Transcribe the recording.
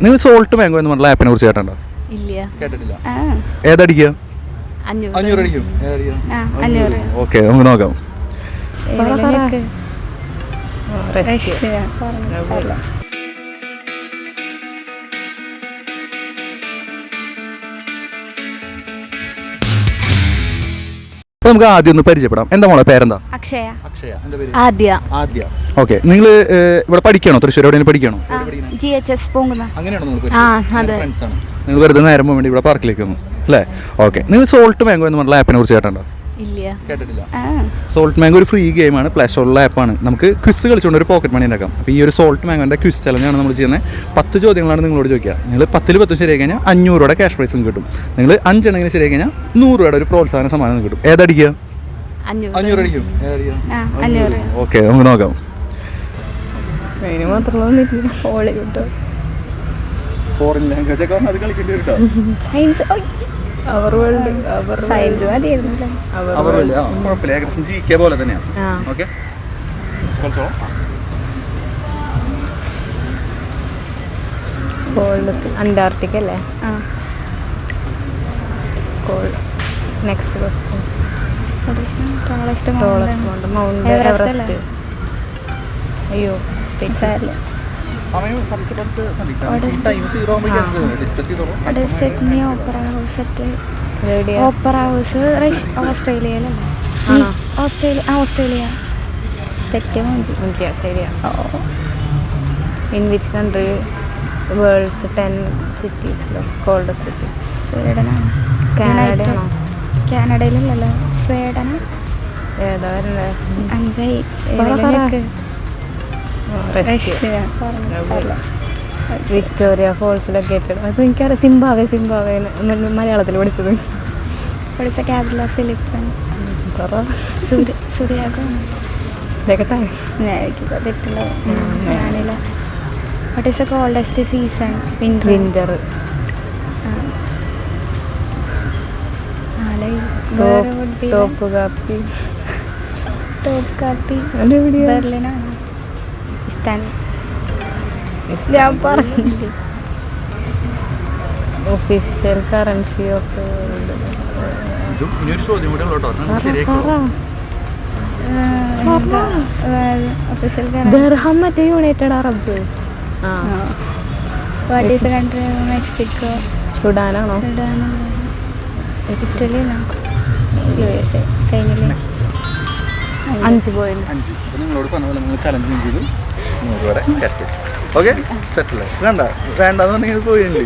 നിങ്ങൾ salt mango എന്ന് പറഞ്ഞ ആപ്പിനെ കുറിച്ച് കേട്ടോ? ഇല്ല, കേട്ടിട്ടില്ല. ഏതടിക്കുക? 500 അടിക്കും. ഓക്കെ, നമുക്ക് നോക്കാം. നമുക്ക് ആദ്യം ഒന്ന് പരിചയപ്പെടാം. എന്താ മോളെ പേരെന്താ? അക്ഷയ. അക്ഷയ. എന്താ പേര്? ആദ്യ. ആദ്യ. ഓക്കെ, നിങ്ങൾ ഇവിടെ പഠിക്കണോ? തൃശ്ശൂർ എവിടെയെങ്കിലും പഠിക്കണോ? GHS പൂങ്കുന്ന. അങ്ങനെയാണോ നിങ്ങൾ വെറുതെ നേരം പോകാൻ വേണ്ടി ഇവിടെ പാർക്കിലേക്ക് വന്നു അല്ലേ? ഓക്കെ, നിങ്ങൾ സോൾട്ട് മാംഗോ എന്ന് പറഞ്ഞ ആപ്പിനെ കുറിച്ച് കേട്ടോ? ഇല്ല, കേട്ടിട്ടില്ല. സോൾട്ട് മാംഗോ ഒരു ഫ്രീ ഗെയിമാണ്, പ്ലേ സ്റ്റോറിലെ ആപ്പാണ്. നമുക്ക് ക്വിസ് കളിച്ചുകൊണ്ട് ഒരു പോക്കറ്റ് മണി ഉണ്ടാക്കാം. അപ്പോൾ ഈ ഒരു സോൾട്ട് മാംഗോൻ്റെ ക്വിസ് ചലഞ്ചാണ് നമ്മൾ ചെയ്യുന്നത്. 10 ചോദ്യങ്ങളാണ് നിങ്ങളോട് ചോദിക്കുക. നിങ്ങൾ 10 10 ശരിയായി കഴിഞ്ഞാൽ 500 രൂപയുടെ ക്യാഷ് പ്രൈസും കിട്ടും. നിങ്ങൾ 5 എണ്ണെങ്കിലും ശരിയായി കഴിഞ്ഞാൽ 100 രൂപയുടെ ഒരു പ്രോത്സാഹന സമ്മാനം കിട്ടും. ഏതടിക്കുക? 500 അടിക്കും. ഓക്കെ, നമുക്ക് നോക്കാം. ഫോറിൻ ലാംഗ്വേജ് ഒക്കെ അത് കളിക്കേണ്ടി വരും കേട്ടോ. കുഴപ്പമില്ല, ഏകദേശം GK പോലെ തന്നെയാണ്. ഓക്കെ, അന്റാർട്ടിക്ക അല്ലേ? Next question. Mount Everest. അയ്യോ, Sydney Opera House Opera House ഓസ്ട്രേലിയയിലല്ലേ? ഓസ്ട്രേലിയ. ശരിയാ. ഇൻ വിച്ച് കൺട്രി വേൾഡ്സ് 10 സിറ്റീസിലോ കോൾഡസ്റ്റ് സിറ്റി? സ്വീഡനാണ്. കാനഡയാണോ? കാനഡയിലല്ലല്ലോ, സ്വീഡന. ഏതാ വരുന്നത്? 5 വിക്ടോറിയ ഫോൾസ് ലൊക്കേറ്റഡ്. അത് എനിക്കറിയാം. സിംബാബ്വെ മലയാളത്തിൽ പഠിച്ചത്. Capital of Philippine. സുറിയാഗോ. ഞാനില്ല. What is the coldest season? Winter. Top കാപ്പി ബെർലിനാണ്. ഞാൻ പറഞ്ഞില്ലേ. ഒഫീഷ്യൽ കറൻസി ഓഫ് ദിർഹം, മറ്റേ United Arab. What is the country? Mexico. സുഡാനാണോ? ഇറ്റലിയാണോ? USA. കഴിഞ്ഞില്ലേ? 5 പോയിന്റ്. നിങ്ങളോട് പറഞ്ഞ പോലെ നിങ്ങൾ ചലഞ്ച് ചെയ്തു. ഓക്കെ, സെറ്റല്ലേ? വേണ്ടെന്നുണ്ടെങ്കിൽ പോയില്ലേ?